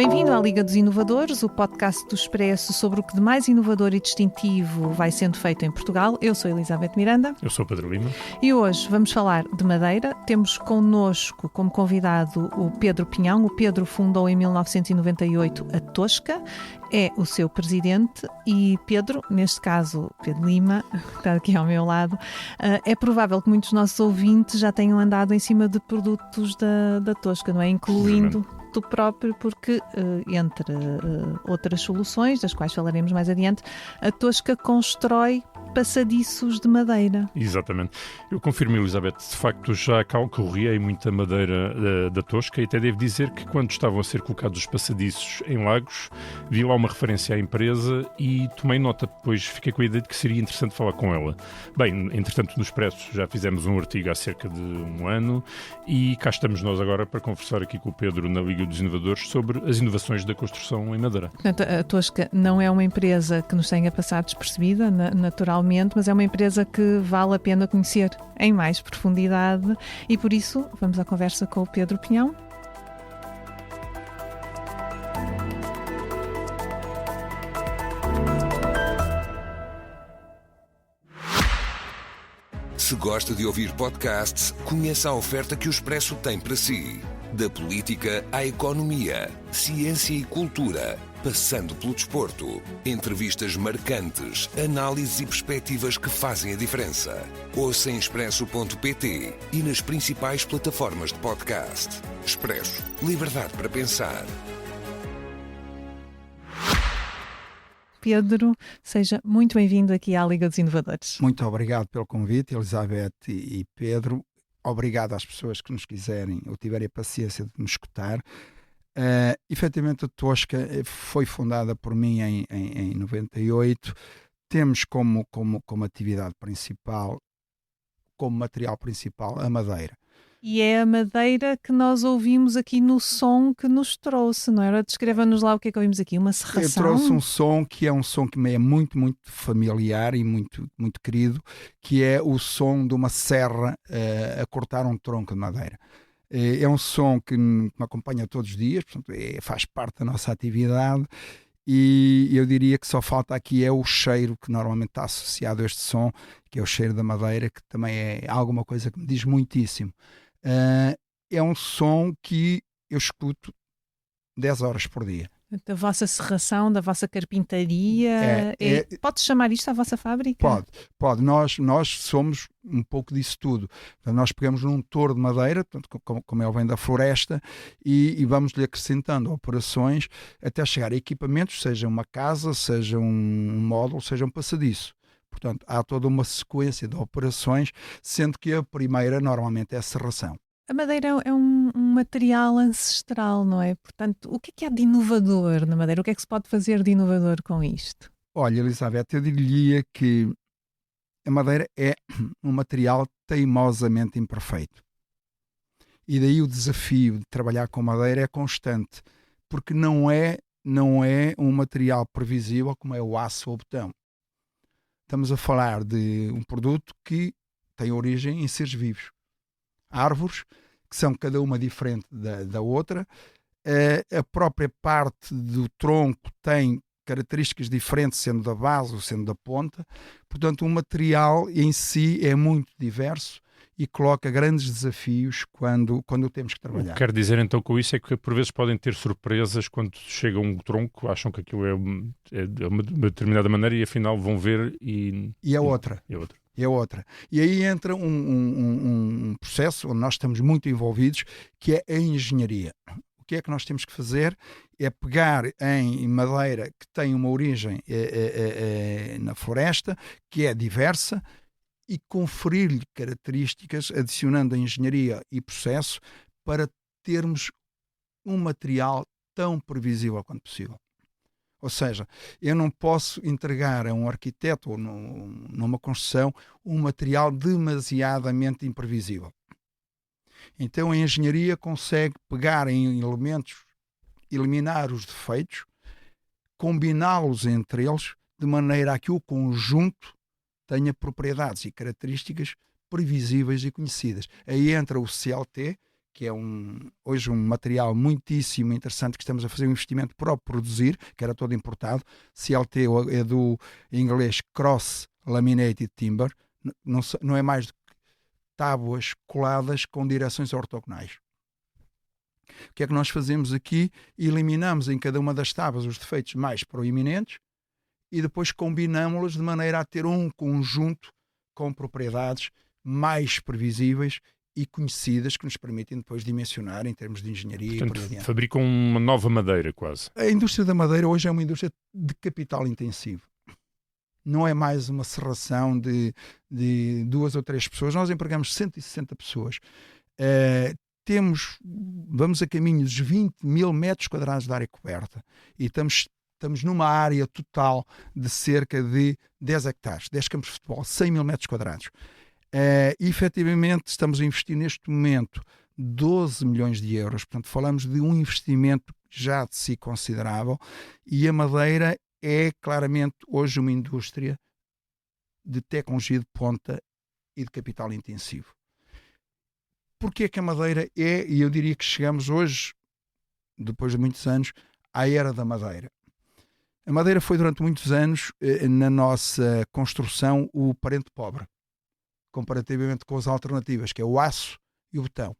Bem-vindo à Liga dos Inovadores, o podcast do Expresso sobre o que de mais inovador e distintivo vai sendo feito em Portugal. Eu sou Elizabeth Miranda. Eu sou Pedro Lima. E hoje vamos falar de madeira. Temos connosco como convidado o Pedro Pinhão. O Pedro fundou em 1998 a Tosca, é o seu presidente e Pedro, neste caso Pedro Lima, que está aqui ao meu lado, é provável que muitos dos nossos ouvintes já tenham andado em cima de produtos da Tosca, não é? Incluindo do próprio, porque entre outras soluções, das quais falaremos mais adiante, a Tosca constrói passadiços de madeira. Exatamente. Eu confirmo, Elizabeth, de facto já corriei muita madeira da Tosca e até devo dizer que quando estavam a ser colocados os passadiços em Lagos, vi lá uma referência à empresa e tomei nota, depois fiquei com a ideia de que seria interessante falar com ela. Bem, entretanto no Expresso já fizemos um artigo há cerca de um ano e cá estamos nós agora para conversar aqui com o Pedro na Liga dos Inovadores sobre as inovações da construção em madeira. Portanto, a Tosca não é uma empresa que nos tenha passado despercebida, naturalmente, mas é uma empresa que vale a pena conhecer em mais profundidade e por isso vamos à conversa com o Pedro Pinhão. Se gosta de ouvir podcasts, conheça a oferta que o Expresso tem para si. Da política à economia, ciência e cultura, passando pelo desporto. Entrevistas marcantes, análises e perspectivas que fazem a diferença. Ouça em expresso.pt e nas principais plataformas de podcast. Expresso. Liberdade para pensar. Pedro, seja muito bem-vindo aqui à Liga dos Inovadores. Muito obrigado pelo convite, Elizabeth e Pedro. Obrigado às pessoas que nos quiserem ou tiverem a paciência de nos escutar. Efetivamente, a Tosca foi fundada por mim em 98. Temos como atividade principal, como material principal, a madeira. E é a madeira que nós ouvimos aqui no som que nos trouxe, não era? Descreva-nos lá o que é que ouvimos aqui, uma serração? Eu trouxe um som que é um som que me é muito, muito familiar e muito, muito querido, que é o som de uma serra a cortar um tronco de madeira. É um som que me acompanha todos os dias, portanto, faz parte da nossa atividade e eu diria que só falta aqui é o cheiro que normalmente está associado a este som, que é o cheiro da madeira, que também é alguma coisa que me diz muitíssimo. É um som que eu escuto 10 horas por dia. Da vossa serração, da vossa carpintaria. Pode chamar isto a vossa fábrica? Pode. Nós somos um pouco disso tudo. Então, nós pegamos num touro de madeira, portanto, como ele vem da floresta, e vamos-lhe acrescentando operações até chegar a equipamentos, seja uma casa, seja um módulo, seja um passadiço. Portanto, há toda uma sequência de operações, sendo que a primeira normalmente é a serração. A madeira é um material ancestral, não é? Portanto, o que é há de inovador na madeira? O que é que se pode fazer de inovador com isto? Olha, Elizabeth, eu diria que a madeira é um material teimosamente imperfeito. E daí o desafio de trabalhar com madeira é constante, porque não é um material previsível como é o aço ou o betão. Estamos a falar de um produto que tem origem em seres vivos. Árvores, que são cada uma diferente da outra. A própria parte do tronco tem características diferentes, sendo da base ou sendo da ponta. Portanto, o material em si é muito diverso e coloca grandes desafios quando temos que trabalhar. O que quero dizer então com isso é que por vezes podem ter surpresas quando chega um tronco, acham que aquilo é de uma determinada maneira e afinal vão ver e é outra. É outra. E aí entra um processo onde nós estamos muito envolvidos, que é a engenharia. O que é que nós temos que fazer? É pegar em madeira que tem uma origem na floresta, que é diversa, e conferir-lhe características, adicionando a engenharia e processo, para termos um material tão previsível quanto possível. Ou seja, eu não posso entregar a um arquiteto ou numa construção um material demasiadamente imprevisível. Então a engenharia consegue pegar em elementos, eliminar os defeitos, combiná-los entre eles, de maneira a que o conjunto tenha propriedades e características previsíveis e conhecidas. Aí entra o CLT, que é hoje um material muitíssimo interessante, que estamos a fazer um investimento para produzir, que era todo importado. CLT é do inglês Cross Laminated Timber, não é mais do que tábuas coladas com direções ortogonais. O que é que nós fazemos aqui? Eliminamos em cada uma das tábuas os defeitos mais proeminentes e depois combinamos-las de maneira a ter um conjunto com propriedades mais previsíveis e conhecidas, que nos permitem depois dimensionar em termos de engenharia. Portanto, e por aí adiante. fabricam uma nova madeira quase. A indústria da madeira hoje é uma indústria de capital intensivo. Não é mais uma serração de 2 ou 3 pessoas. Nós empregamos 160 pessoas. Vamos a caminho dos 20 mil metros quadrados de área coberta e estamos numa área total de cerca de 10 hectares, 10 campos de futebol, 100 mil metros quadrados. E efetivamente estamos a investir neste momento 12 milhões de euros, portanto falamos de um investimento já de si considerável, e a madeira é claramente hoje uma indústria de tecnologia de ponta e de capital intensivo. Porque é que a madeira é, e eu diria que chegamos hoje, depois de muitos anos, à era da madeira. A madeira foi durante muitos anos, na nossa construção, o parente pobre, comparativamente com as alternativas, que é o aço e o betão.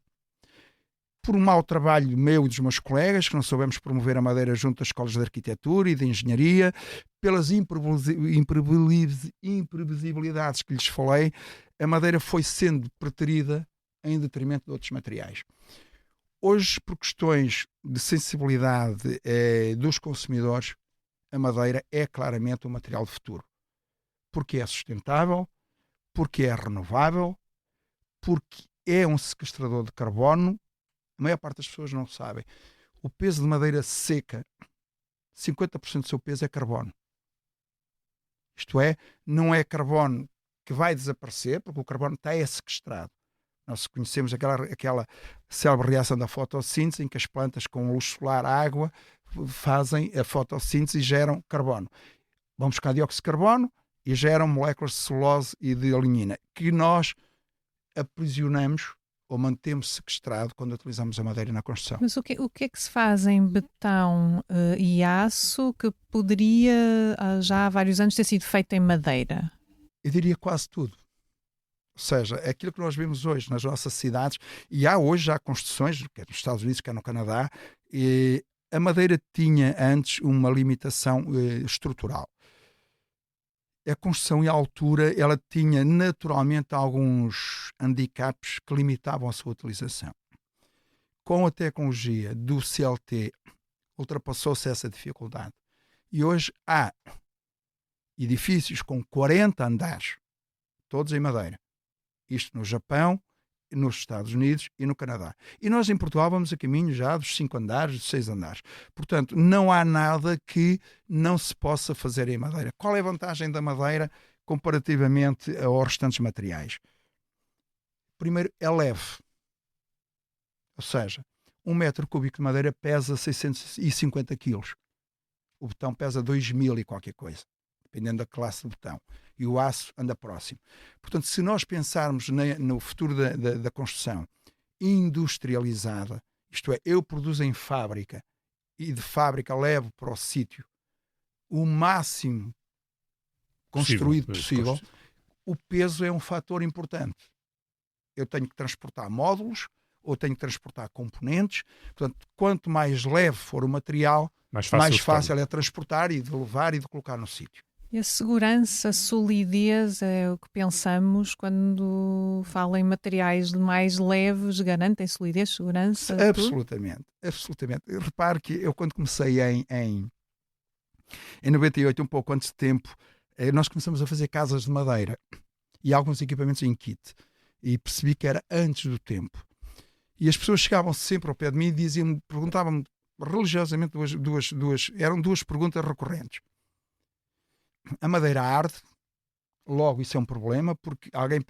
Por um mau trabalho meu e dos meus colegas, que não soubemos promover a madeira junto às escolas de arquitetura e de engenharia, pelas imprevisibilidades que lhes falei, a madeira foi sendo preterida em detrimento de outros materiais. Hoje, por questões de sensibilidade dos consumidores, a madeira é claramente um material de futuro. Porque é sustentável, porque é renovável, porque é um sequestrador de carbono. A maior parte das pessoas não sabem. O peso de madeira seca, 50% do seu peso é carbono. Isto é, não é carbono que vai desaparecer, porque o carbono está sequestrado. Nós conhecemos aquela célebre reação da fotossíntese, em que as plantas com luz solar, água, fazem a fotossíntese e geram carbono. Vão buscar dióxido de carbono e geram moléculas de celulose e de lignina, que nós aprisionamos ou mantemos sequestrado quando utilizamos a madeira na construção. Mas o que é que se faz em betão e aço que poderia já há vários anos ter sido feito em madeira? Eu diria quase tudo. Ou seja, aquilo que nós vemos hoje nas nossas cidades, e há hoje já construções, quer nos Estados Unidos, quer no Canadá, e a madeira tinha antes uma limitação estrutural. A construção e a altura, ela tinha naturalmente alguns handicaps que limitavam a sua utilização. Com a tecnologia do CLT, ultrapassou-se essa dificuldade. E hoje há edifícios com 40 andares, todos em madeira. Isto no Japão, nos Estados Unidos e no Canadá. E nós em Portugal vamos a caminho já dos 5 andares, dos 6 andares. Portanto, não há nada que não se possa fazer em madeira. Qual é a vantagem da madeira comparativamente aos restantes materiais? Primeiro, é leve. Ou seja, 1 metro cúbico de madeira pesa 650 quilos. O betão pesa 2.000 e qualquer coisa, dependendo da classe de betão. E o aço anda próximo. Portanto, se nós pensarmos no futuro da construção industrializada, isto é, eu produzo em fábrica e de fábrica levo para o sítio o máximo construído possível, o peso é um fator importante. Eu tenho que transportar módulos ou tenho que transportar componentes. Portanto, quanto mais leve for o material, mais fácil é transportar e de levar e de colocar no sítio. E a segurança, a solidez é o que pensamos quando falam em materiais mais leves, garantem solidez, segurança? Absolutamente, absolutamente. Repare que eu quando comecei em 98, um pouco antes de tempo, nós começamos a fazer casas de madeira e alguns equipamentos em kit. E percebi que era antes do tempo. E as pessoas chegavam sempre ao pé de mim e perguntavam-me religiosamente eram duas perguntas recorrentes. A madeira arde, logo isso é um problema, porque alguém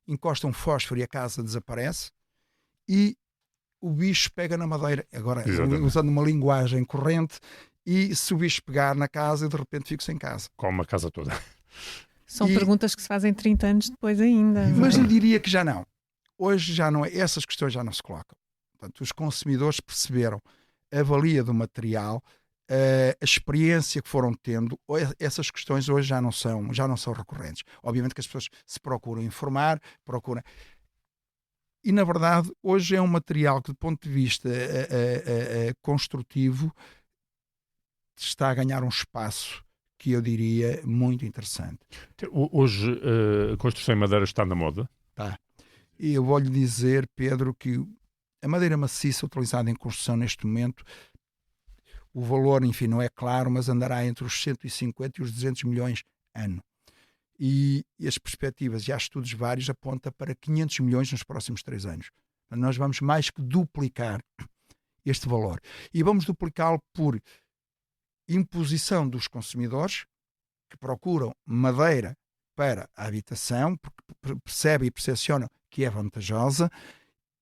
encosta um fósforo e a casa desaparece, e o bicho pega na madeira, agora usando uma linguagem corrente, e se o bicho pegar na casa, eu de repente fico sem casa. Como a casa toda. São perguntas que se fazem 30 anos depois ainda. Mas eu diria que já não. Hoje já não é, essas questões já não se colocam. Portanto, os consumidores perceberam a valia do material, a experiência que foram tendo. Essas questões hoje já não são recorrentes. Obviamente que as pessoas se procuram informar, e na verdade hoje é um material que, do ponto de vista construtivo, está a ganhar um espaço que eu diria muito interessante. Hoje a construção em madeira está na moda? Tá. E eu vou-lhe dizer, Pedro, que a madeira maciça utilizada em construção neste momento, o valor, enfim, não é claro, mas andará entre os 150 e os 200 milhões ano. E as perspectivas, e há estudos vários, apontam para 500 milhões nos próximos 3 anos. Nós vamos mais que duplicar este valor. E vamos duplicá-lo por imposição dos consumidores que procuram madeira para a habitação, porque percebem e percepcionam que é vantajosa,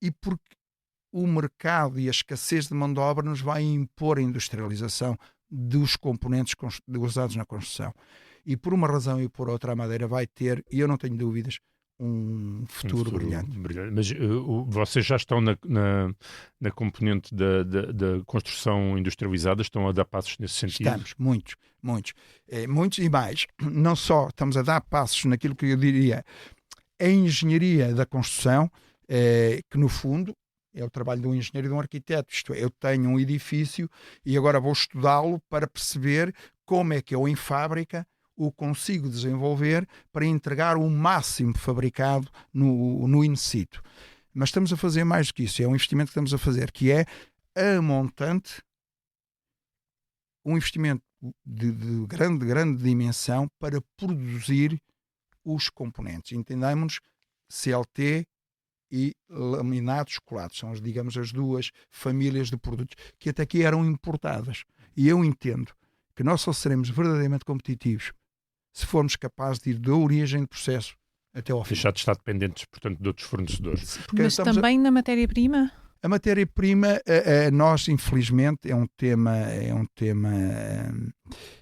e porque o mercado e a escassez de mão de obra nos vai impor a industrialização dos componentes usados na construção. E por uma razão e por outra a madeira vai ter, e eu não tenho dúvidas, um futuro brilhante. Mas vocês já estão na componente da construção industrializada, estão a dar passos nesse sentido? Estamos, muitos. Muitos e mais. Não só estamos a dar passos naquilo que eu diria a engenharia da construção, que no fundo é o trabalho de um engenheiro e de um arquiteto. Isto é, eu tenho um edifício e agora vou estudá-lo para perceber como é que eu em fábrica o consigo desenvolver para entregar o máximo fabricado no in situ. Mas estamos a fazer mais do que isso. É um investimento que estamos a fazer, que é a montante, um investimento de grande dimensão para produzir os componentes. Entendemos CLT e laminados colados. São, digamos, as duas famílias de produtos que até aqui eram importadas. E eu entendo que nós só seremos verdadeiramente competitivos se formos capazes de ir da origem do processo até ao fim. Deixar de estar dependentes, portanto, de outros fornecedores. Mas também na matéria-prima? A matéria-prima, nós, infelizmente, é um tema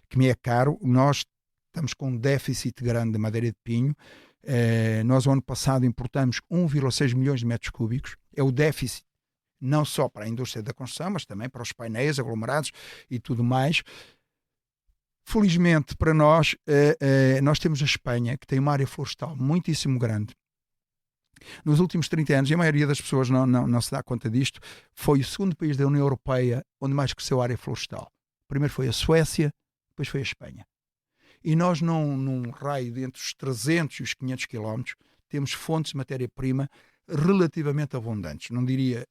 que me é caro. Nós estamos com um déficit grande de madeira de pinho. Nós, o ano passado, importamos 1,6 milhões de metros cúbicos. É o déficit, não só para a indústria da construção, mas também para os painéis, aglomerados e tudo mais. Felizmente para nós, nós temos a Espanha, que tem uma área florestal muitíssimo grande. Nos últimos 30 anos, e a maioria das pessoas não se dá conta disto, foi o segundo país da União Europeia onde mais cresceu a área florestal. Primeiro foi a Suécia, depois foi a Espanha. E nós, num raio de entre os 300 e os 500 quilómetros, temos fontes de matéria-prima relativamente abundantes. Não diria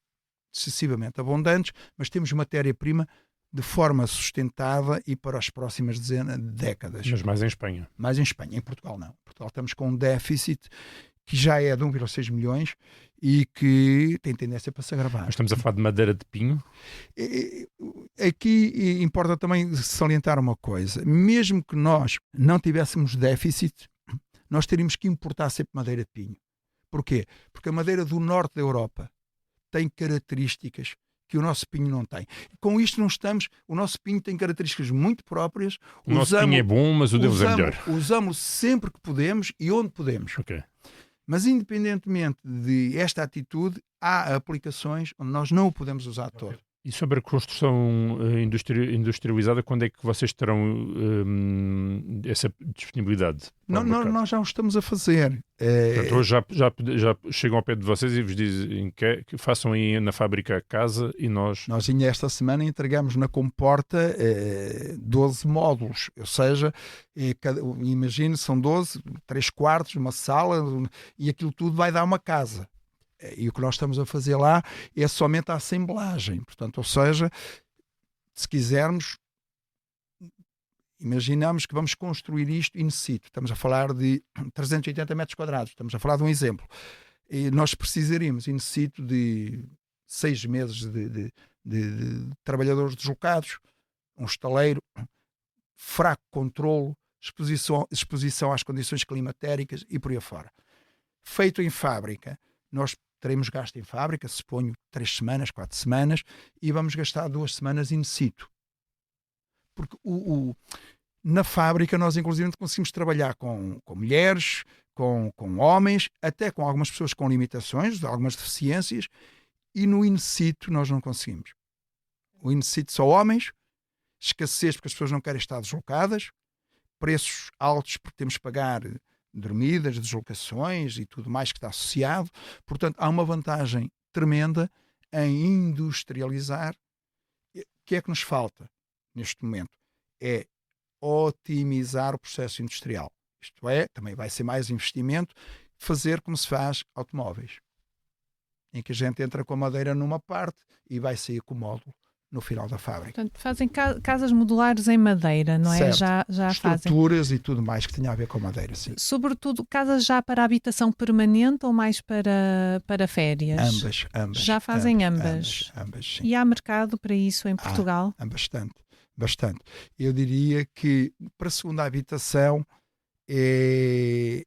excessivamente abundantes, mas temos matéria-prima de forma sustentada e para as próximas décadas. Mas mais em Espanha. Mais em Espanha. Em Portugal não. Em Portugal estamos com um déficit que já é de 1,6 milhões e que tem tendência para se agravar. Mas estamos a falar de madeira de pinho? Aqui importa também salientar uma coisa. Mesmo que nós não tivéssemos déficit, nós teríamos que importar sempre madeira de pinho. Porquê? Porque a madeira do norte da Europa tem características que o nosso pinho não tem. Com isto não estamos... O nosso pinho tem características muito próprias. O nosso pinho é bom, mas o deles é melhor. Usamos sempre que podemos e onde podemos. Okay. Mas independentemente de esta atitude, há aplicações onde nós não o podemos usar todo. E sobre a construção industrializada, quando é que vocês terão essa disponibilidade? Nós já o estamos a fazer. Portanto, hoje já chegam ao pé de vocês e vos dizem que façam aí na fábrica a casa e nós... Nós ainda esta semana entregamos na comporta 12 módulos, ou seja, imagine, são 12, 3 quartos, uma sala, e aquilo tudo vai dar uma casa. E o que nós estamos a fazer lá é somente a assemblagem. Portanto, ou seja, se quisermos, imaginamos que vamos construir isto in situ. Estamos a falar de 380 metros quadrados. Estamos a falar de um exemplo. E nós precisaríamos in situ de 6 meses de trabalhadores deslocados, um estaleiro, fraco controlo, exposição às condições climatéricas e por aí afora. Feito em fábrica, nós teremos gasto em fábrica, suponho 3 semanas, 4 semanas, e vamos gastar 2 semanas in situ. Porque na fábrica nós inclusive conseguimos trabalhar com mulheres, com homens, até com algumas pessoas com limitações, algumas deficiências, E no in situ nós não conseguimos. O in situ são homens, escassez porque as pessoas não querem estar deslocadas, preços altos porque temos que pagar dormidas, deslocações e tudo mais que está associado. Portanto, há uma vantagem tremenda em industrializar. O que é que nos falta neste momento? É otimizar o processo industrial. Isto é, também vai ser mais investimento, fazer como se faz automóveis, em que a gente entra com a madeira numa parte e vai sair com o módulo no final da fábrica. Portanto, fazem casas modulares em madeira, não é? Já estruturas fazem. E tudo mais que tenha a ver com madeira, sim. Sobretudo, casas já para habitação permanente ou mais para férias? Ambas. Já fazem ambas, sim. E há mercado para isso em Portugal? Há bastante. Eu diria que para a segunda habitação é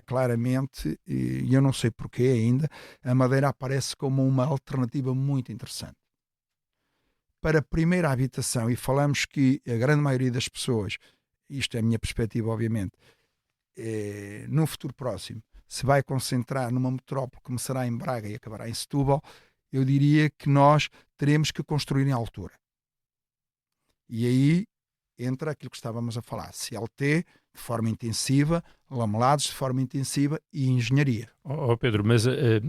claramente, e eu não sei porquê ainda, a madeira aparece como uma alternativa muito interessante. Para a primeira habitação, e falamos que a grande maioria das pessoas, isto é a minha perspectiva obviamente, no futuro próximo, se vai concentrar numa metrópole que começará em Braga e acabará em Setúbal, eu diria que nós teremos que construir em altura. E aí entra aquilo que estávamos a falar, CLT de forma intensiva, lamelados de forma intensiva e engenharia. Pedro, mas é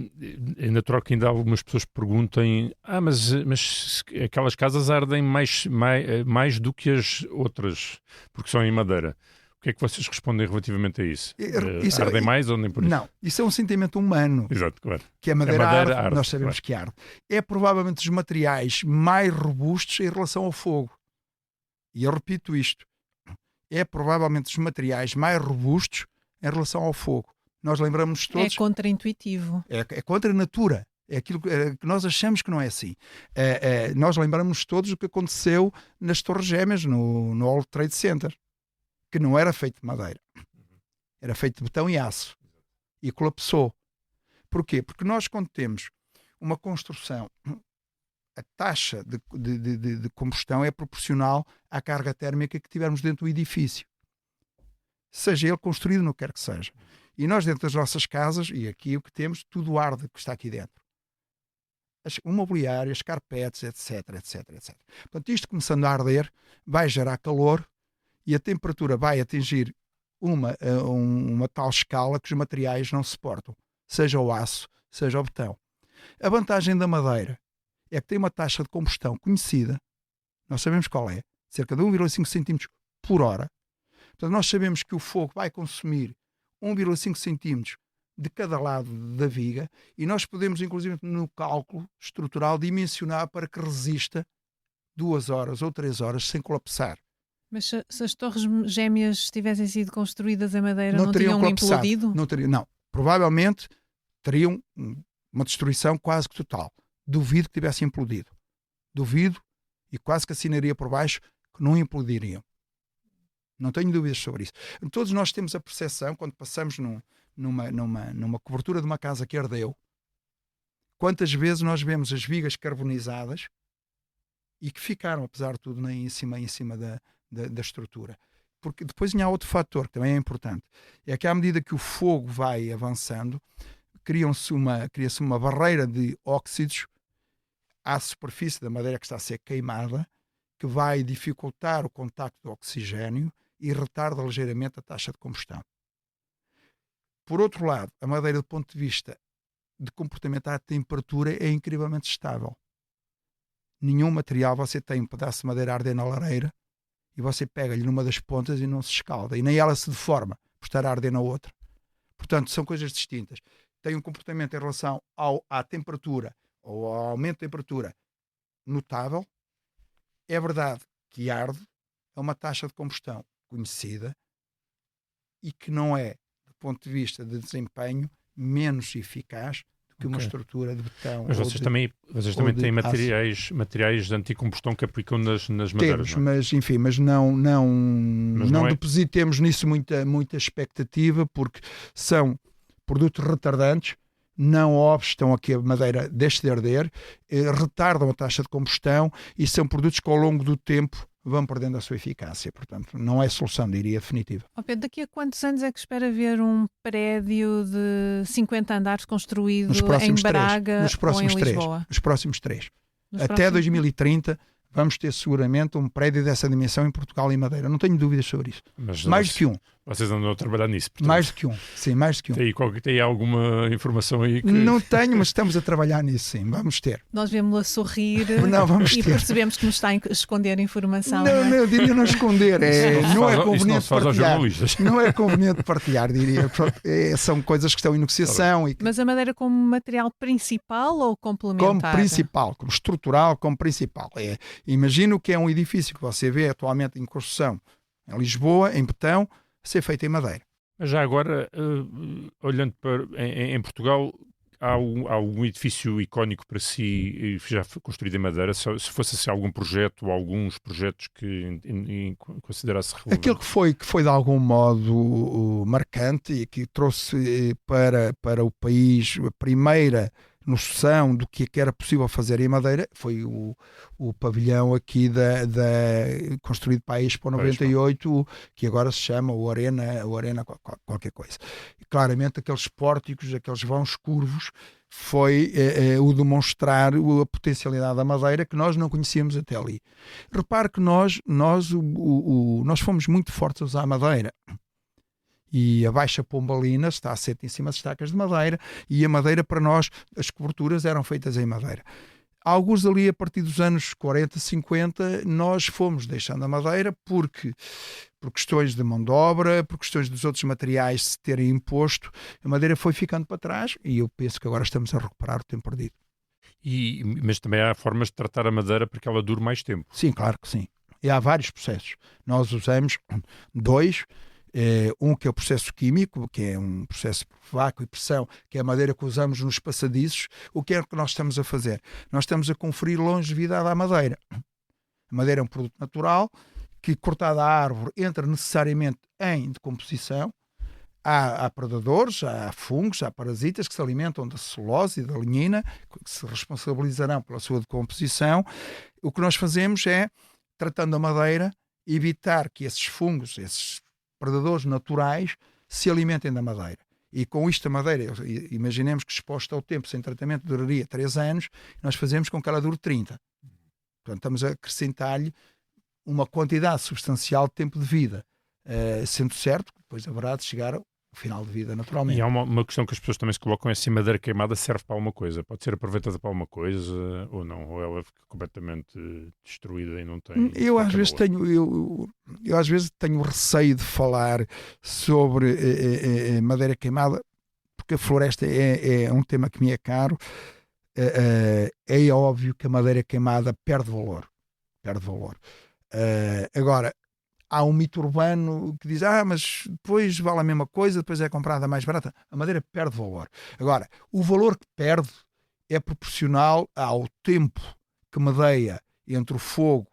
natural que ainda algumas pessoas perguntem mas aquelas casas ardem mais do que as outras, porque são em madeira. O que é que vocês respondem relativamente a isso? Ardem mais ou nem por isso? Não, isso é um sentimento humano. Exato, claro. Que a madeira arde, nós sabemos que arde. É provavelmente os materiais mais robustos em relação ao fogo. E eu repito isto, é provavelmente os materiais mais robustos em relação ao fogo. Nós lembramos todos... É contraintuitivo. É contra a natura. É aquilo que nós achamos que não é assim. Nós lembramos todos do que aconteceu nas Torres Gêmeas, no World Trade Center, que não era feito de madeira. Era feito de betão e aço. E colapsou. Porquê? Porque nós, quando temos uma construção... A taxa de combustão é proporcional à carga térmica que tivermos dentro do edifício. Seja ele construído no que quer que seja. E nós dentro das nossas casas, e aqui o que temos, tudo arde que está aqui dentro. O mobiliário, as carpetes, etc. Portanto, isto começando a arder, vai gerar calor e a temperatura vai atingir uma tal escala que os materiais não suportam. Seja o aço, seja o betão. A vantagem da madeira é que tem uma taxa de combustão conhecida, nós sabemos qual é, cerca de 1,5 cm por hora. Portanto, nós sabemos que o fogo vai consumir 1,5 cm de cada lado da viga e nós podemos, inclusive, no cálculo estrutural, dimensionar para que resista 2 horas ou 3 horas sem colapsar. Mas se as Torres Gêmeas tivessem sido construídas em madeira, não teriam tinham implodido? Não. Provavelmente teriam uma destruição quase que total. Duvido que tivesse implodido. Duvido, e quase que assinaria por baixo, que não implodiriam. Não tenho dúvidas sobre isso. Todos nós temos a percepção, quando passamos numa cobertura de uma casa que ardeu, quantas vezes nós vemos as vigas carbonizadas e que ficaram, apesar de tudo, em cima da estrutura. Porque depois há outro fator que também é importante. É que à medida que o fogo vai avançando, cria-se uma barreira de óxidos à superfície da madeira que está a ser queimada, que vai dificultar o contacto do oxigênio e retarda ligeiramente a taxa de combustão. Por outro lado, a madeira, do ponto de vista de comportamento à temperatura, é incrivelmente estável. Nenhum material, você tem um pedaço de madeira a arder na lareira e você pega-lhe numa das pontas e não se escalda, e nem ela se deforma por estar a arder na outra. Portanto, são coisas distintas. Tem um comportamento em relação à temperatura ou ao aumento de temperatura notável. É verdade que arde, é uma taxa de combustão conhecida e que não é, do ponto de vista de desempenho, menos eficaz do que uma estrutura de betão. Mas vocês também têm materiais de anticombustão que aplicam nas madeiras. Temos, mas não depositemos nisso muita expectativa, porque são produtos retardantes, não obstam a que a madeira deixe de arder, retardam a taxa de combustão e são produtos que ao longo do tempo vão perdendo a sua eficácia. Portanto, não é solução, diria, definitiva. Pedro, daqui a quantos anos é que espera ver um prédio de 50 andares construído em Braga ou em Lisboa? Nos próximos 3. Até 2030 vamos ter seguramente um prédio dessa dimensão em Portugal e Madeira. Não tenho dúvidas sobre isso. Mas mais do que um. Vocês andam a trabalhar nisso, portanto. Mais do que um. Sim, mais do que um. Tem alguma informação aí que... Não tenho, mas estamos a trabalhar nisso, sim. Vamos ter. Nós vemos-lo a sorrir e percebemos que nos está a esconder informação. Não, eu diria não esconder. Não é conveniente partilhar. Não é conveniente partilhar, diria. São coisas que estão em negociação. Mas a madeira como material principal ou complementar? Como principal, como estrutural, como principal. Imagino que é um edifício que você vê atualmente em construção em Lisboa, em betão, ser feito em madeira. Mas já agora, olhando para em Portugal, há um edifício icónico para si, já foi construído em madeira, se fosse assim, algum projeto ou alguns projetos que considerasse relevante? Aquilo que foi de algum modo marcante e que trouxe para o país a primeira noção do que era possível fazer em madeira foi o pavilhão aqui construído para a Expo 98, que agora se chama o Arena qualquer coisa. E claramente aqueles pórticos, aqueles vãos curvos, foi o demonstrar a potencialidade da madeira que nós não conhecíamos até ali. Repare que nós fomos muito fortes a usar a madeira. E a Baixa Pombalina está assente em cima de estacas de madeira, e a madeira, para nós, as coberturas eram feitas em madeira. Alguns ali, a partir dos anos 40, 50, nós fomos deixando a madeira por questões de mão de obra, por questões dos outros materiais se terem imposto, a madeira foi ficando para trás, e eu penso que agora estamos a recuperar o tempo perdido. Mas também há formas de tratar a madeira para que ela dure mais tempo. Sim, claro que sim. E há vários processos. Nós usamos 2. Um que é o processo químico, que é um processo por vácuo e pressão, que é a madeira que usamos nos passadiços. O que é que nós estamos a fazer? Nós estamos a conferir longevidade à madeira. A madeira é um produto natural que, cortada a árvore, entra necessariamente em decomposição. Há predadores, há fungos, há parasitas que se alimentam da celulose e da lignina, que se responsabilizarão pela sua decomposição. O que nós fazemos é, tratando a madeira, evitar que esses fungos, esses predadores naturais, se alimentem da madeira. E com isto a madeira, imaginemos que exposta ao tempo, sem tratamento, duraria 3 anos, nós fazemos com que ela dure 30. Portanto, estamos a acrescentar-lhe uma quantidade substancial de tempo de vida. Sendo certo que depois haverá de chegar ao final de vida, naturalmente. E há uma questão que as pessoas também se colocam, é se a madeira queimada serve para alguma coisa. Pode ser aproveitada para alguma coisa ou não, ou ela fica completamente destruída e não tem... Eu às vezes tenho receio de falar sobre madeira queimada, porque a floresta é um tema que me é caro. É óbvio que a madeira queimada perde valor. Agora, há um mito urbano que diz, mas depois vale a mesma coisa, depois é comprada mais barata. A madeira perde valor. Agora, o valor que perde é proporcional ao tempo que medeia entre o fogo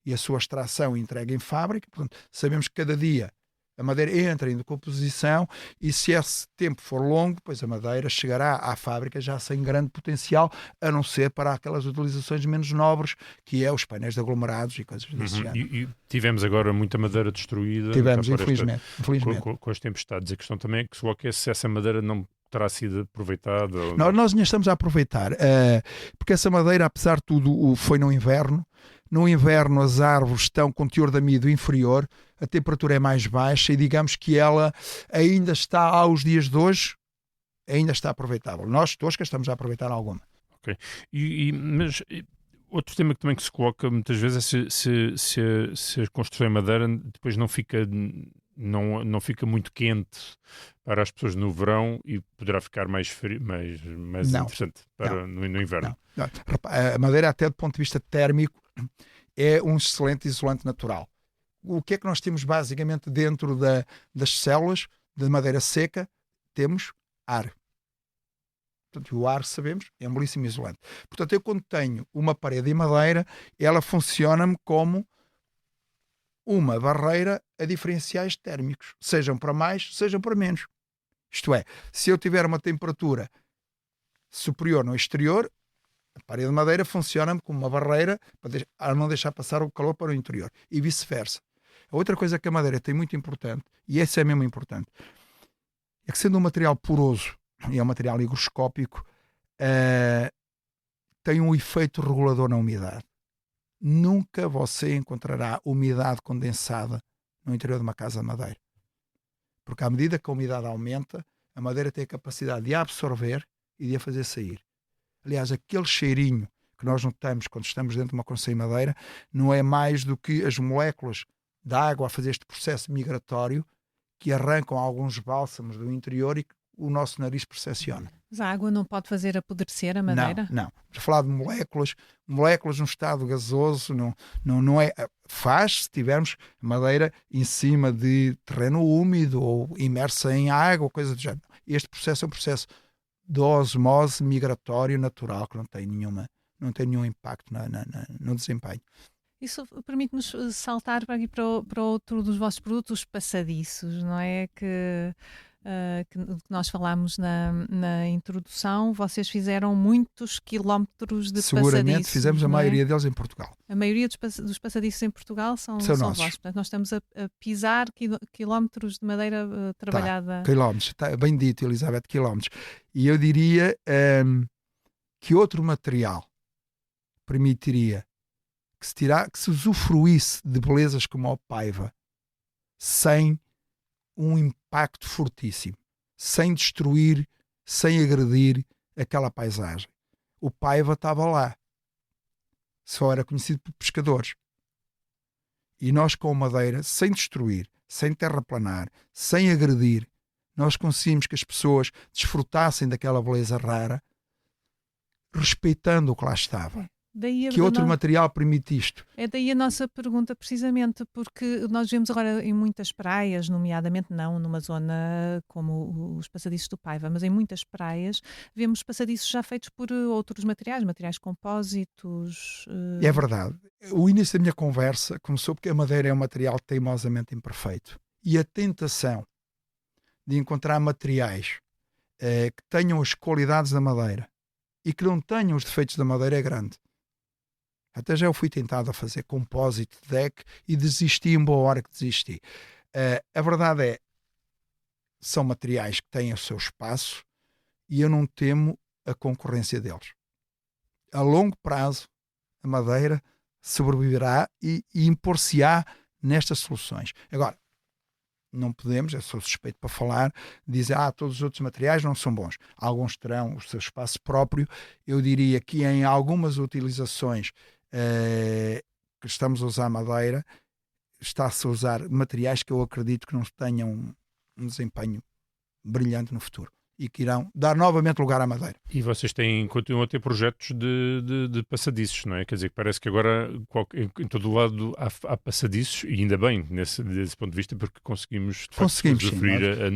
e a sua extração e entrega em fábrica. Portanto, sabemos que cada dia a madeira entra em decomposição e se esse tempo for longo, pois a madeira chegará à fábrica já sem grande potencial, a não ser para aquelas utilizações menos nobres, que é os painéis de aglomerados e coisas desse género. E tivemos agora muita madeira destruída. Tivemos, infelizmente. Com as tempestades. A questão também é que se coloca se essa madeira não terá sido aproveitada. Nós ainda estamos a aproveitar, porque essa madeira, apesar de tudo, foi no inverno. No inverno as árvores estão com teor de amido inferior, a temperatura é mais baixa e digamos que ela ainda está, aos dias de hoje, ainda está aproveitável. Nós, Tosca, estamos a aproveitar alguma. Ok. Mas outro tema que também se coloca muitas vezes é se a construção em madeira depois não fica muito quente para as pessoas no verão e poderá ficar mais frio, mais interessante no inverno. Não. A madeira, até do ponto de vista térmico, é um excelente isolante natural. O que é que nós temos basicamente dentro das células de madeira seca? Temos ar. Portanto, o ar, sabemos, é um belíssimo isolante. Portanto, eu quando tenho uma parede em madeira, ela funciona-me como uma barreira a diferenciais térmicos, sejam para mais, sejam para menos. Isto é, se eu tiver uma temperatura superior no exterior, A parede de madeira funciona como uma barreira para não deixar passar o calor para o interior e vice-versa. A outra coisa que a madeira tem muito importante, e essa é mesmo importante, é que sendo um material poroso e é um material higroscópico, tem um efeito regulador na umidade. Nunca você encontrará umidade condensada no interior de uma casa de madeira. Porque à medida que a umidade aumenta, a madeira tem a capacidade de a absorver e de a fazer sair. Aliás, aquele cheirinho que nós notamos quando estamos dentro de uma concha de madeira não é mais do que as moléculas da água a fazer este processo migratório que arrancam alguns bálsamos do interior e que o nosso nariz percepciona. Mas a água não pode fazer apodrecer a madeira? Não. Vamos falar de moléculas num estado gasoso, não é. Faz se tivermos madeira em cima de terreno úmido ou imersa em água ou coisa do género. Este processo é um processo de osmose migratório natural que não tem nenhum impacto no desempenho. Isso permite-nos saltar para aqui para outro dos vossos produtos, os passadiços, não é? Que nós falámos na introdução. Vocês fizeram muitos quilómetros de Seguramente passadiços. Fizemos a maioria deles em Portugal. A maioria dos passadiços em Portugal são nossos. vossos. Portanto, nós estamos a pisar quilómetros de madeira trabalhada. Quilómetros, bem dito, Elizabeth, quilómetros. E eu diria que outro material permitiria que se usufruísse de belezas como a paiva sem um impacto fortíssimo, sem destruir, sem agredir aquela paisagem. O paiva estava lá, só era conhecido por pescadores. E nós com madeira, sem destruir, sem terraplanar, sem agredir, nós conseguimos que as pessoas desfrutassem daquela beleza rara, respeitando o que lá estava. Que outro material permite isto? É daí a nossa pergunta, precisamente, porque nós vemos agora em muitas praias, nomeadamente não numa zona como os passadiços do Paiva, mas em muitas praias vemos passadiços já feitos por outros materiais compósitos. É verdade. O início da minha conversa começou porque a madeira é um material teimosamente imperfeito. E a tentação de encontrar materiais que tenham as qualidades da madeira e que não tenham os defeitos da madeira é grande. Até já eu fui tentado a fazer composite deck e desisti em boa hora que desisti. A verdade é, são materiais que têm o seu espaço e eu não temo a concorrência deles. A longo prazo, a madeira sobreviverá e impor-se-á nestas soluções. Agora, não podemos, eu sou suspeito para falar, dizer todos os outros materiais não são bons. Alguns terão o seu espaço próprio. Eu diria que em algumas utilizações que estamos a usar madeira, está-se a usar materiais que eu acredito que não tenham um desempenho brilhante no futuro e que irão dar novamente lugar à madeira. E vocês continuam a ter projetos de passadiços, não é? Quer dizer, parece que agora em todo o lado há passadiços, e ainda bem desse ponto de vista, porque conseguimos usufruir a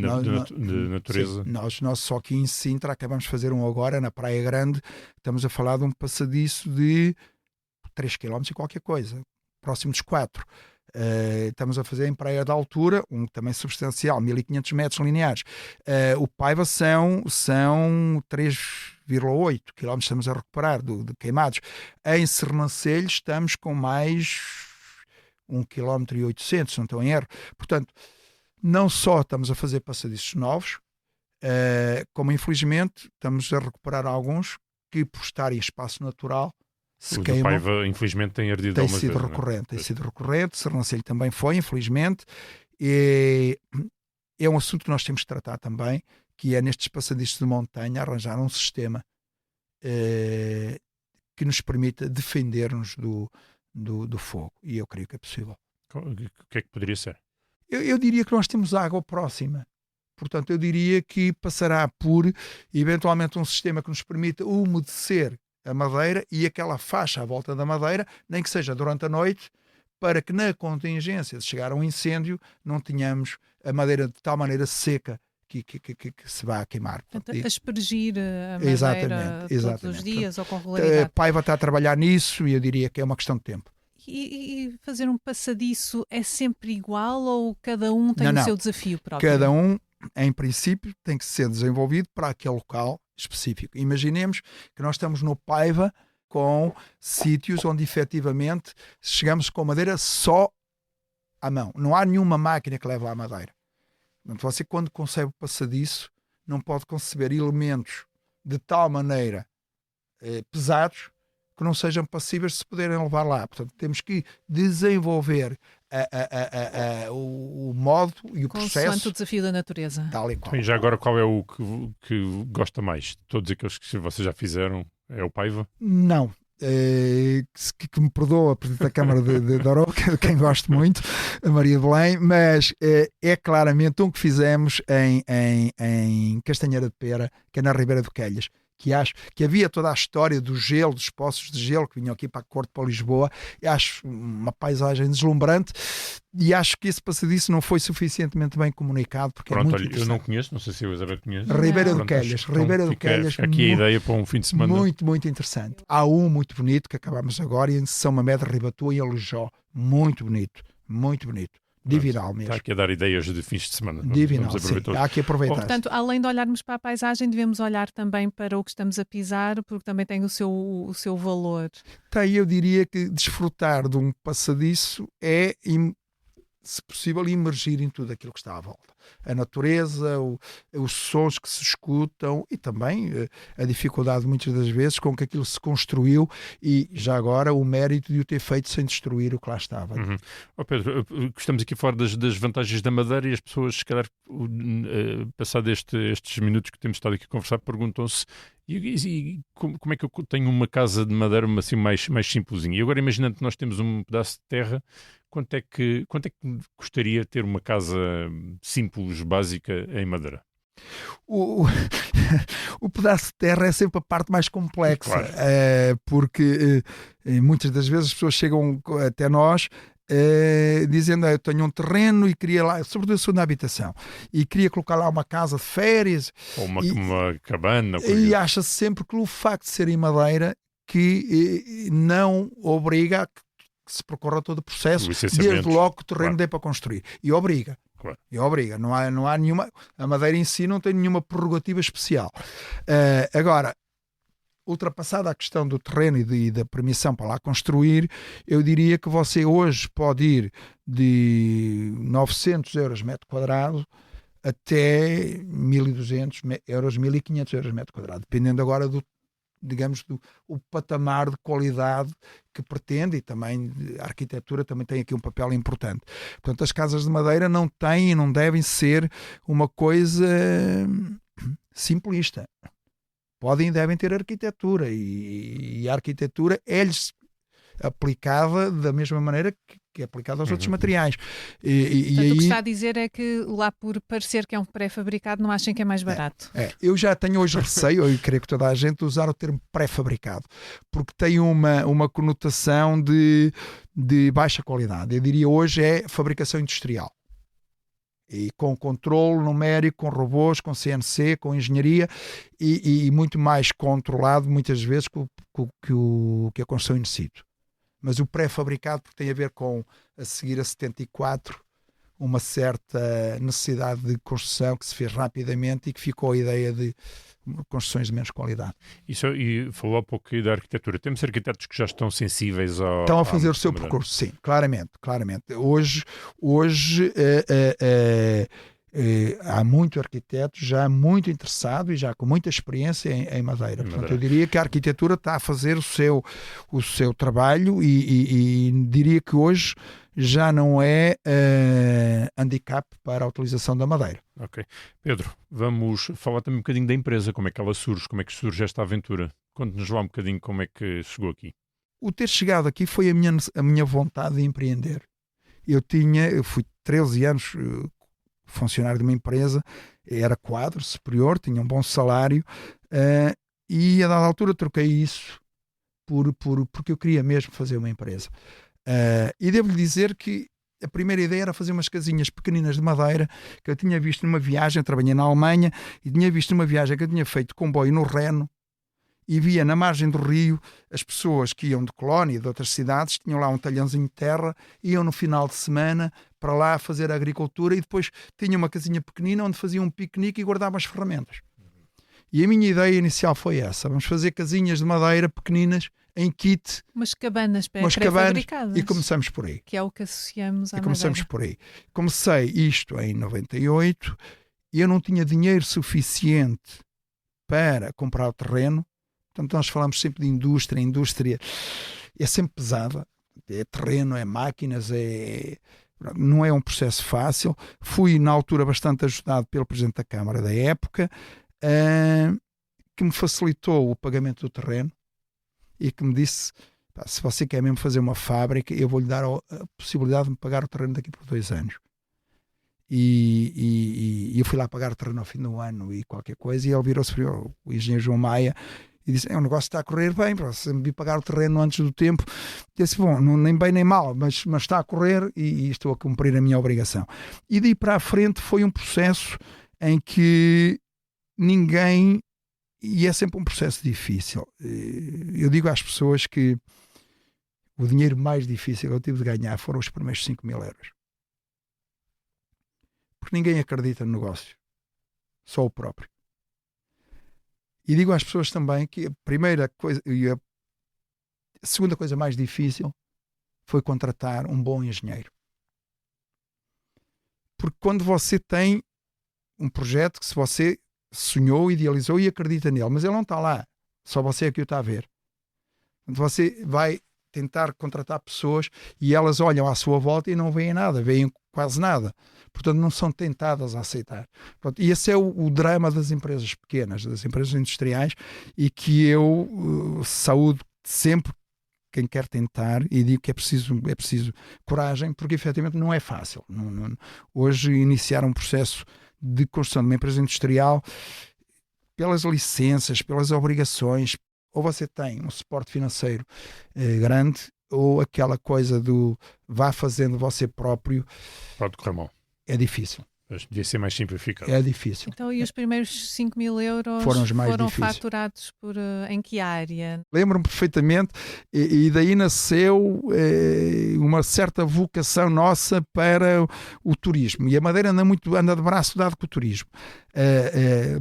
natureza. Sim, nós só aqui em Sintra acabamos de fazer um agora na Praia Grande, estamos a falar de um passadiço de 3 km e qualquer coisa, próximo dos 4. Estamos a fazer em Praia da Altura, um também substancial, 1500 metros lineares. O Paiva são 3,8 km, estamos a recuperar de queimados. Em Sernancelho estamos com mais 1,8 km, se não estou em erro. Portanto, não só estamos a fazer passadiços novos, como infelizmente estamos a recuperar alguns que, por estarem em espaço natural, se queimam. O Paiva, infelizmente, tem ardido algumas vezes. Tem sido recorrente, Sernancelho também foi, infelizmente. E é um assunto que nós temos que tratar também, que é nestes passadiços de montanha arranjar um sistema que nos permita defender-nos do fogo. E eu creio que é possível. O que é que poderia ser? Eu diria que nós temos água próxima. Portanto, eu diria que passará por, eventualmente, um sistema que nos permita umedecer a madeira e aquela faixa à volta da madeira, nem que seja durante a noite, para que na contingência de chegar a um incêndio não tenhamos a madeira de tal maneira seca que se vá a queimar. Portanto, a aspergir a madeira todos os dias ou com regularidade. Paiva está a trabalhar nisso e eu diria que é uma questão de tempo. E fazer um passadiço é sempre igual ou cada um tem o seu desafio próprio? Cada um, em princípio, tem que ser desenvolvido para aquele local específico. Imaginemos que nós estamos no Paiva com sítios onde efetivamente chegamos com madeira só à mão. Não há nenhuma máquina que leve lá a madeira. Portanto, você, quando concebe o passadiço, não pode conceber elementos de tal maneira pesados que não sejam passíveis de se poderem levar lá. Portanto, temos que desenvolver o modo e o processo. Consoante o desafio da natureza. Tal e qual. E já agora, qual é o que gosta mais? De todos aqueles que vocês já fizeram, é o Paiva? Não. Que me perdoa a Presidente da Câmara de Aroca, quem gosto muito, a Maria Belém, mas é claramente um que fizemos em Castanheira de Pera, que é na Ribeira do Quelhas, que acho que havia toda a história do gelo, dos poços de gelo que vinham aqui para a Corte, para Lisboa. Eu acho uma paisagem deslumbrante e acho que esse passadiço não foi suficientemente bem comunicado, porque Pronto, é muito olha, eu interessante. não conheço, não sei se eu Isabel conheço. Ribeira do Pronto, Quelhas, então Ribeira do Quelhas. fica aqui a ideia para um fim de semana. Muito, muito interessante. Há um muito bonito que acabamos agora em São Mamede de Ribatua, em Alijó. Muito bonito, muito bonito. Divinal mesmo. Está aqui a dar ideias de fins de semana. Divinal, Vamos sim. aproveitar. Há que aproveitar. Portanto, além de olharmos para a paisagem, devemos olhar também para o que estamos a pisar, porque também tem o seu valor. Eu diria que desfrutar de um passadiço é, se possível, imergir em tudo aquilo que está à volta. A natureza, os sons que se escutam e também a dificuldade muitas das vezes com que aquilo se construiu e já agora o mérito de o ter feito sem destruir o que lá estava. Uhum. Pedro, estamos aqui fora das vantagens da madeira e as pessoas, se calhar, passado estes minutos que temos estado aqui a conversar, perguntam-se como é que eu tenho uma casa de madeira assim mais simplesinha? E agora imaginando que nós temos um pedaço de terra, quanto é que gostaria de ter uma casa simples, básica, em madeira? O pedaço de terra é sempre a parte mais complexa, claro. Porque muitas das vezes as pessoas chegam até nós dizendo eu tenho um terreno e queria lá, sobretudo sou na habitação, e queria colocar lá uma casa de férias ou uma cabana e acha-se sempre que o facto de ser em madeira que não obriga a que se percorra todo o processo, desde logo que o terreno dê para construir, e obriga. Claro. E obriga, não há nenhuma, a madeira em si não tem nenhuma prerrogativa especial. Agora, ultrapassada a questão do terreno e da permissão para lá construir, eu diria que você hoje pode ir de 900 euros metro quadrado até 1.200 euros, 1.500 euros metro quadrado, dependendo agora do patamar de qualidade que pretende, e também a arquitetura também tem aqui um papel importante. Portanto, as casas de madeira não têm e não devem ser uma coisa simplista. Podem e devem ter arquitetura, e a arquitetura é-lhes aplicada da mesma maneira que é aplicada aos outros materiais. Portanto, o que está a dizer é que lá por parecer que é um pré-fabricado não achem que é mais barato. Eu já tenho hoje receio, eu creio que toda a gente, usar o termo pré-fabricado, porque tem uma conotação de baixa qualidade. Eu diria hoje é fabricação industrial. E com controle numérico, com robôs, com CNC, com engenharia e muito mais controlado muitas vezes que a construção in situ. Mas o pré-fabricado, porque tem a ver com, a seguir a 74, uma certa necessidade de construção que se fez rapidamente e que ficou a ideia de construções de menos qualidade. E falou há pouco da arquitetura. Temos arquitetos que já estão sensíveis ao... Estão a fazer o seu percurso, sim, claramente. Hoje há muito arquiteto já muito interessado e já com muita experiência em madeira. Portanto, eu diria que a arquitetura está a fazer o seu trabalho e diria que hoje já não é handicap para a utilização da madeira. Ok. Pedro, vamos falar também um bocadinho da empresa, como é que ela surge, como é que surge esta aventura. Conte-nos lá um bocadinho como é que chegou aqui. O ter chegado aqui foi a minha vontade de empreender. Eu fui 13 anos funcionário de uma empresa, era quadro superior, tinha um bom salário, e a dada altura troquei isso porque eu queria mesmo fazer uma empresa. E devo-lhe dizer que a primeira ideia era fazer umas casinhas pequeninas de madeira que eu tinha visto numa viagem, eu trabalhei na Alemanha, e tinha visto numa viagem que eu tinha feito comboio no Reno, e via na margem do rio as pessoas que iam de Colónia e de outras cidades, tinham lá um talhãozinho de terra, iam no final de semana para lá fazer a agricultura e depois tinham uma casinha pequenina onde faziam um piquenique e guardavam as ferramentas. E a minha ideia inicial foi essa: vamos fazer casinhas de madeira pequeninas, em kit, Umas cabanas cabanas, pré-fabricadas. e começamos por aí. Que é o que associamos à E começamos madeira. por aí. Comecei isto em 98 e eu não tinha dinheiro suficiente para comprar o terreno. Portanto, nós falamos sempre de indústria. A indústria é sempre pesada. É terreno, é máquinas, não é um processo fácil. Fui, na altura, bastante ajudado pelo Presidente da Câmara da época, que me facilitou o pagamento do terreno e que me disse: se você quer mesmo fazer uma fábrica, eu vou-lhe dar a possibilidade de me pagar o terreno daqui por 2 anos. E eu fui lá pagar o terreno ao fim do ano e qualquer coisa, e ele virou-se para o engenheiro João Maia e disse: o negócio está a correr bem, para você me vir pagar o terreno antes do tempo. E disse: bom, nem bem nem mal, mas está a correr e estou a cumprir a minha obrigação. E daí para a frente foi um processo em que ninguém... E é sempre um processo difícil. Eu digo às pessoas que o dinheiro mais difícil que eu tive de ganhar foram os primeiros 5.000 euros. Porque ninguém acredita no negócio. Só o próprio. E digo às pessoas também que a primeira coisa e a segunda coisa mais difícil foi contratar um bom engenheiro. Porque quando você tem um projeto que, se você sonhou, idealizou e acredita nele, mas ele não está lá, só você é que o está a ver. Você vai tentar contratar pessoas e elas olham à sua volta e não veem nada, veem quase nada. Portanto, não são tentadas a aceitar. Pronto, e esse é o drama das empresas pequenas, das empresas industriais, e que eu saúdo sempre quem quer tentar, e digo que é preciso coragem, porque efetivamente não é fácil. Hoje, iniciar um processo de construção de uma empresa industrial, pelas licenças, pelas obrigações, ou você tem um suporte financeiro grande, ou aquela coisa do vá fazendo você próprio. Pode correr mal. É difícil. Mas devia ser mais simplificado. É difícil. Então, e os primeiros 5.000 euros foram os mais foram difíceis. Faturados em que área? Lembro-me perfeitamente, e daí nasceu uma certa vocação nossa para o turismo. E a Madeira anda de braço dado com o turismo.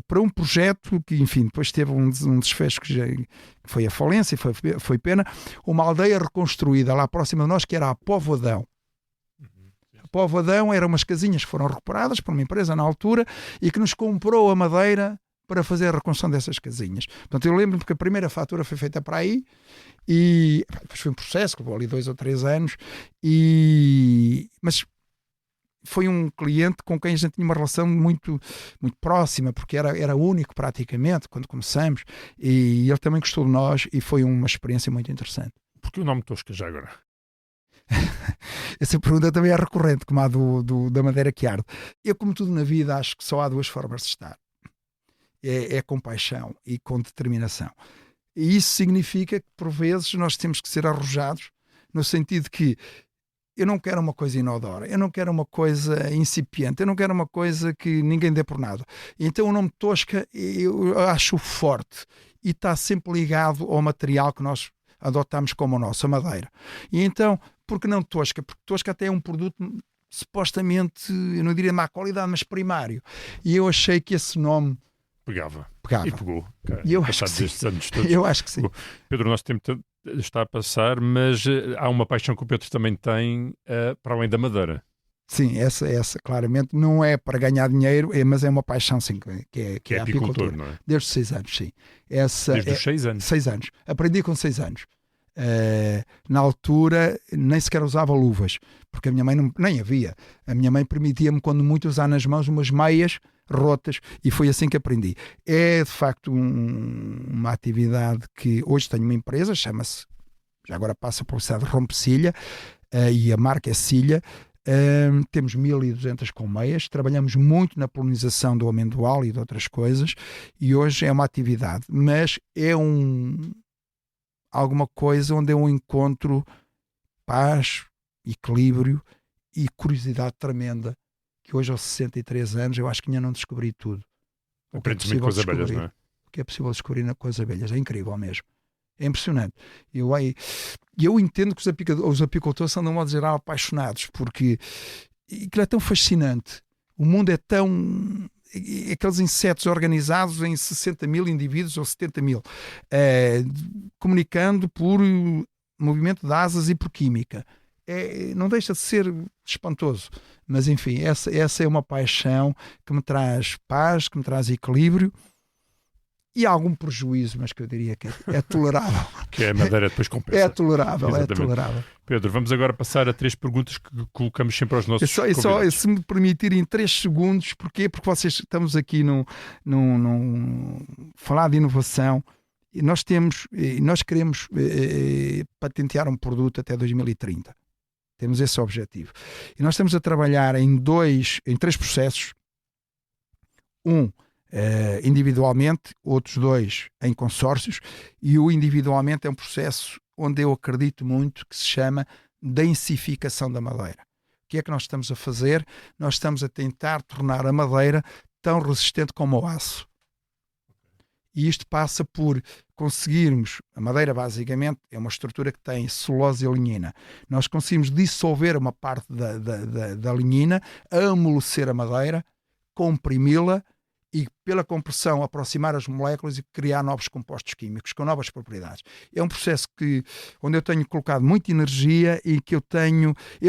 Para um projeto que, enfim, depois teve um desfecho que foi a falência, foi pena, uma aldeia reconstruída lá próxima de nós, que era a Povoadão. Povoadão eram umas casinhas que foram recuperadas por uma empresa na altura e que nos comprou a madeira para fazer a reconstrução dessas casinhas. Portanto, eu lembro-me que a primeira fatura foi feita para aí e depois foi um processo que levou ali 2 ou 3 anos, mas foi um cliente com quem a gente tinha uma relação muito, muito próxima, porque era único praticamente quando começamos, e ele também gostou de nós e foi uma experiência muito interessante. Porque o nome Tosca já agora? Essa pergunta também é recorrente, como a da madeira que arde. Eu, como tudo na vida, acho que só há 2 formas de estar. É com paixão e com determinação. E isso significa que, por vezes, nós temos que ser arrojados, no sentido que eu não quero uma coisa inodora, eu não quero uma coisa incipiente, eu não quero uma coisa que ninguém dê por nada. Então o nome Tosca eu acho forte e está sempre ligado ao material que nós adotamos como o nosso, a madeira. E então, por que não Tosca? Porque Tosca até é um produto supostamente, eu não diria má qualidade, mas primário. E eu achei que esse nome Pegava. Pegava. E pegou. E eu acho que sim. Estes anos todos. Eu acho que sim. Pedro, o nosso tempo está a passar, mas há uma paixão que o Pedro também tem para além da madeira. Sim, essa claramente não é para ganhar dinheiro, mas é uma paixão, sim, que é a apicultura. Não é? Desde os 6 anos, sim. Desde os 6 anos? 6 anos. Aprendi com 6 anos. Na altura nem sequer usava luvas, porque a minha mãe nem havia. A minha mãe permitia-me, quando muito, usar nas mãos umas meias rotas, e foi assim que aprendi. É de facto uma atividade que hoje tenho uma empresa, chama-se, já agora passa a publicidade, Rompecilha, e a marca é Cilha. Temos 1.200 colmeias, trabalhamos muito na polinização do amendoal e de outras coisas, e hoje é uma atividade, mas é alguma coisa onde eu encontro paz, equilíbrio e curiosidade tremenda, que hoje aos 63 anos eu acho que ainda não descobri tudo. Aprendes muito com as abelhas, não é? O que é possível descobrir com as abelhas, é incrível mesmo. É impressionante. Eu entendo que os apicultores são, de um modo geral, apaixonados, porque aquilo é tão fascinante. O mundo é tão aqueles insetos organizados em 60 mil indivíduos ou 70 mil, comunicando por movimento de asas e por química. Não deixa de ser espantoso, mas enfim, essa é uma paixão que me traz paz, que me traz equilíbrio e algum prejuízo, mas que eu diria que é tolerável. Que a madeira depois compensa. É tolerável, Exatamente. É tolerável. Pedro, vamos agora passar a 3 perguntas que colocamos sempre aos nossos convidados. Se me permitirem 3 segundos, porquê? Porque estamos aqui falar de inovação. Nós queremos patentear um produto até 2030. Temos esse objetivo. E nós estamos a trabalhar em 3 processos. Individualmente, outros 2 em consórcios, e o individualmente é um processo onde eu acredito muito, que se chama densificação da madeira. O que é que nós estamos a fazer? Nós estamos a tentar tornar a madeira tão resistente como o aço. E isto passa por conseguirmos, a madeira basicamente é uma estrutura que tem celulose e lignina. Nós conseguimos dissolver uma parte da lignina, amolecer a madeira, comprimi-la e pela compressão aproximar as moléculas e criar novos compostos químicos com novas propriedades. É um processo onde eu tenho colocado muita energia e que eu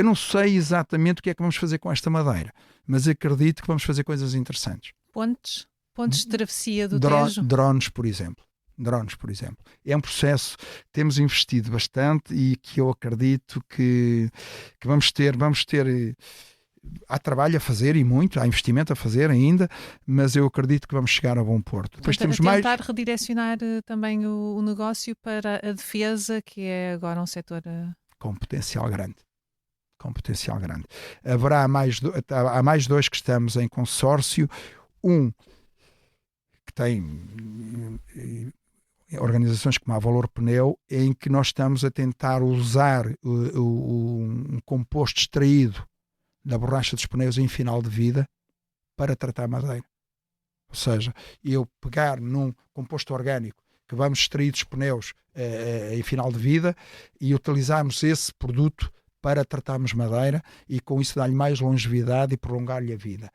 não sei exatamente o que é que vamos fazer com esta madeira, mas acredito que vamos fazer coisas interessantes. Pontes de travessia do Tejo? Drones, por exemplo. É um processo que temos investido bastante e que eu acredito que vamos ter há trabalho a fazer e muito, há investimento a fazer ainda, mas eu acredito que vamos chegar a bom porto. Depois temos tentar redirecionar também o negócio para a defesa, que é agora um setor com potencial grande. Há mais 2 que estamos em consórcio, que tem organizações como a Valor Pneu, em que nós estamos a tentar usar um composto extraído da borracha dos pneus em final de vida para tratar a madeira. Ou seja, eu pegar num composto orgânico que vamos extrair dos pneus em final de vida e utilizarmos esse produto para tratarmos madeira e com isso dar-lhe mais longevidade e prolongar-lhe a vida.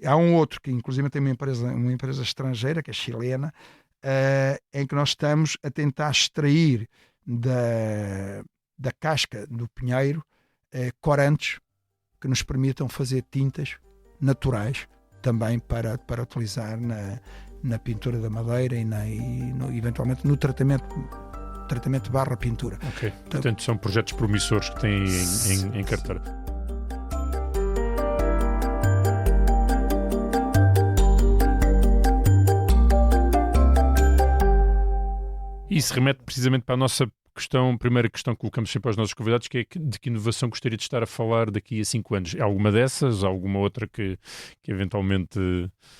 Há um outro que inclusive tem uma empresa estrangeira, que é chilena, em que nós estamos a tentar extrair da casca do pinheiro corantes que nos permitam fazer tintas naturais também para utilizar na pintura da madeira e eventualmente no tratamento barra pintura. Ok, portanto são projetos promissores que têm em carteira. E isso remete precisamente para a nossa primeira questão que colocamos sempre aos nossos convidados, que é de que inovação gostaria de estar a falar daqui a 5 anos? É alguma dessas? Alguma outra que eventualmente...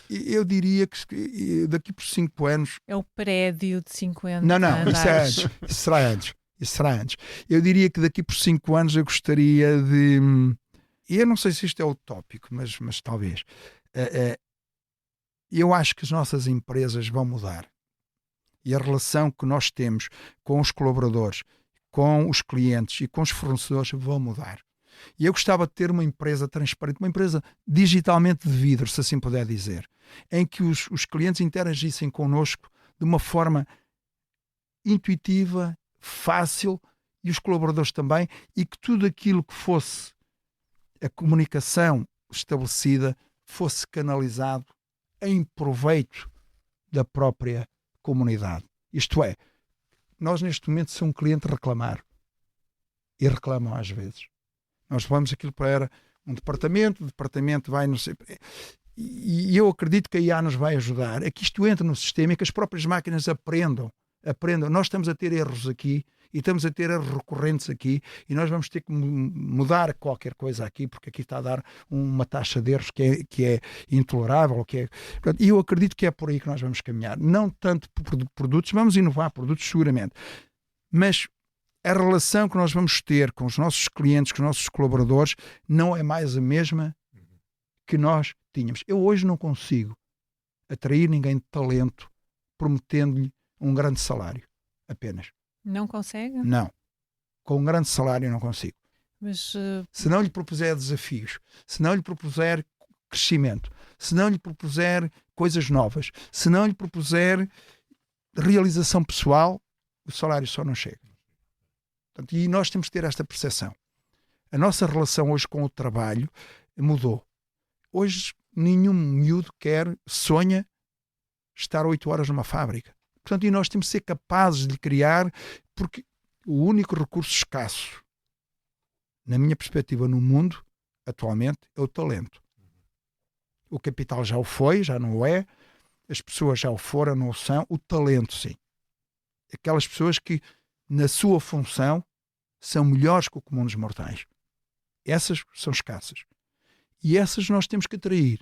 Eu diria que daqui por 5 anos... É o prédio de 50 Não, andares. Isso será antes. Eu diria que daqui por 5 anos eu gostaria de... E eu não sei se isto é utópico, mas talvez. Eu acho que as nossas empresas vão mudar. E a relação que nós temos com os colaboradores, com os clientes e com os fornecedores vão mudar. E eu gostava de ter uma empresa transparente, uma empresa digitalmente de vidro, se assim puder dizer, em que os clientes interagissem connosco de uma forma intuitiva, fácil, e os colaboradores também, e que tudo aquilo que fosse a comunicação estabelecida fosse canalizado em proveito da própria comunidade. Isto é, nós neste momento, se um cliente reclamar, e reclamam às vezes, nós levamos aquilo para um departamento, o departamento vai, não sei, e eu acredito que a IA nos vai ajudar a que isto entre no sistema e que as próprias máquinas aprendam. Nós estamos a ter erros aqui e estamos a ter erros recorrentes aqui e nós vamos ter que mudar qualquer coisa aqui, porque aqui está a dar uma taxa de erros que é intolerável. E eu acredito que é por aí que nós vamos caminhar. Não tanto por produtos, vamos inovar produtos seguramente, mas a relação que nós vamos ter com os nossos clientes, com os nossos colaboradores, não é mais a mesma que nós tínhamos. Eu hoje não consigo atrair ninguém de talento prometendo-lhe um grande salário, apenas. Não consegue? Não. Com um grande salário não consigo. Mas, se não lhe propuser desafios, se não lhe propuser crescimento, se não lhe propuser coisas novas, se não lhe propuser realização pessoal, o salário só não chega. Portanto, e nós temos que ter esta percepção. A nossa relação hoje com o trabalho mudou. Hoje nenhum miúdo sonha estar 8 horas numa fábrica. Portanto, e nós temos que ser capazes de criar, porque o único recurso escasso, na minha perspectiva, no mundo, atualmente, é o talento. O capital já o foi, já não o é. As pessoas já o foram, não o são. O talento, sim. Aquelas pessoas que, na sua função, são melhores que o comum dos mortais. Essas são escassas. E essas nós temos que atrair.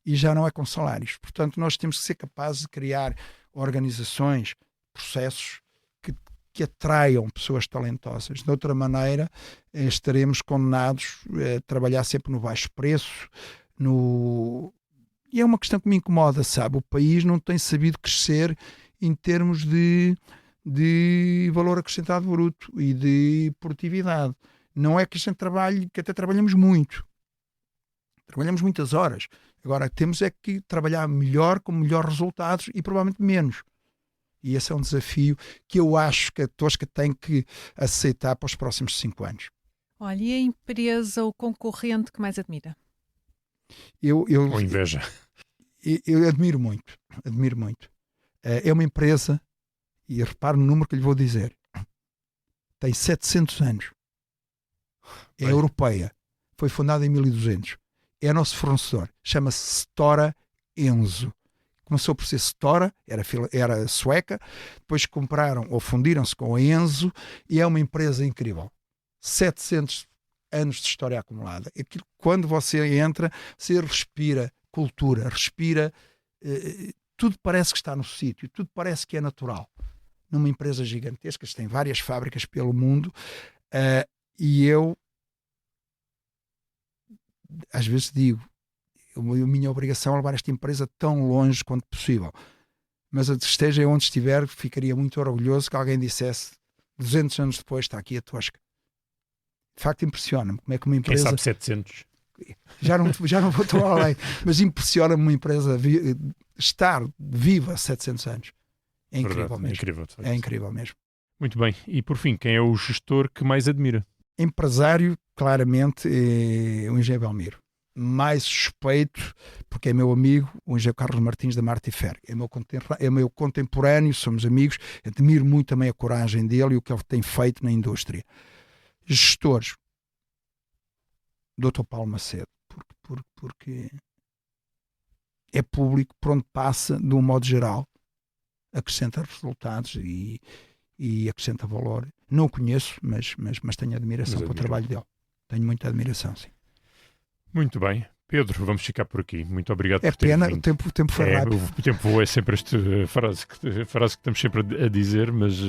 E já não é com salários. Portanto, nós temos que ser capazes de criar organizações, processos que atraiam pessoas talentosas. De outra maneira, estaremos condenados a trabalhar sempre no baixo preço. E é uma questão que me incomoda, sabe? O país não tem sabido crescer em termos de valor acrescentado bruto e de produtividade. Não é que a gente trabalhe, que até trabalhamos muito. Trabalhamos muitas horas. Agora, temos é que trabalhar melhor, com melhores resultados e provavelmente menos. E esse é um desafio que eu acho que a Tosca tem que aceitar para os próximos 5 anos. Olha, e a empresa, o concorrente que mais admira? Ou inveja? Eu admiro muito. É uma empresa, e repare no número que lhe vou dizer, tem 700 anos. É europeia. Foi fundada em 1200. É nosso fornecedor. Chama-se Stora Enso. Começou por ser Stora, era sueca, depois compraram ou fundiram-se com a Enso e é uma empresa incrível. 700 anos de história acumulada. Aquilo, quando você entra, você respira cultura, respira... tudo parece que está no sítio, tudo parece que é natural. Numa empresa gigantesca, tem várias fábricas pelo mundo, e eu às vezes digo, a minha obrigação é levar esta empresa tão longe quanto possível. Mas esteja onde estiver, ficaria muito orgulhoso que alguém dissesse 200 anos depois está aqui a Tosca. De facto impressiona-me como é que uma empresa... Quem sabe 700? Já não vou tão além, mas impressiona-me uma empresa estar viva 700 anos. É incrível. Verdade, mesmo. É incrível mesmo. Muito bem. E por fim, quem é o gestor que mais admira? Empresário, claramente, é o engenheiro Belmiro. Mais suspeito, porque é meu amigo, o engenheiro Carlos Martins da Martifer. É meu contemporâneo, somos amigos. Admiro muito também a coragem dele e o que ele tem feito na indústria. Gestores, Dr. Paulo Macedo, porque é público, por onde passa, de um modo geral, acrescenta resultados e acrescenta valor. Não o conheço, mas tenho admiração pelo trabalho dele. Tenho muita admiração, sim. Muito bem. Pedro, vamos ficar por aqui. Muito obrigado por ter pena, vindo. O tempo foi rápido. O tempo voa, é sempre esta frase que estamos sempre a dizer, mas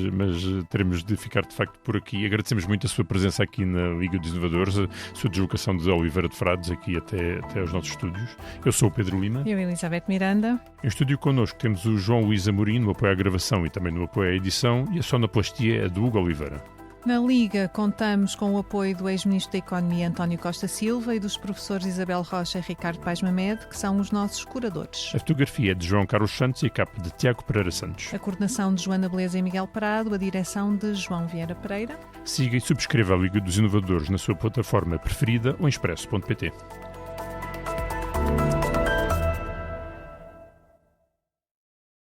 teremos de ficar de facto por aqui. Agradecemos muito a sua presença aqui na Liga dos Inovadores, a sua deslocação de Oliveira de Frades aqui até aos nossos estúdios. Eu sou o Pedro Lima. Eu, Elizabeth Miranda. Em estúdio connosco temos o João Luís Amorim, no apoio à gravação e também no apoio à edição, e a sonoplastia é do Hugo Oliveira. Na Liga, contamos com o apoio do ex-ministro da Economia António Costa Silva e dos professores Isabel Rocha e Ricardo Paes Mamed, que são os nossos curadores. A fotografia é de João Carlos Santos e a capa de Tiago Pereira Santos. A coordenação de Joana Beleza e Miguel Prado, a direção de João Vieira Pereira. Siga e subscreva a Liga dos Inovadores na sua plataforma preferida ou em expresso.pt.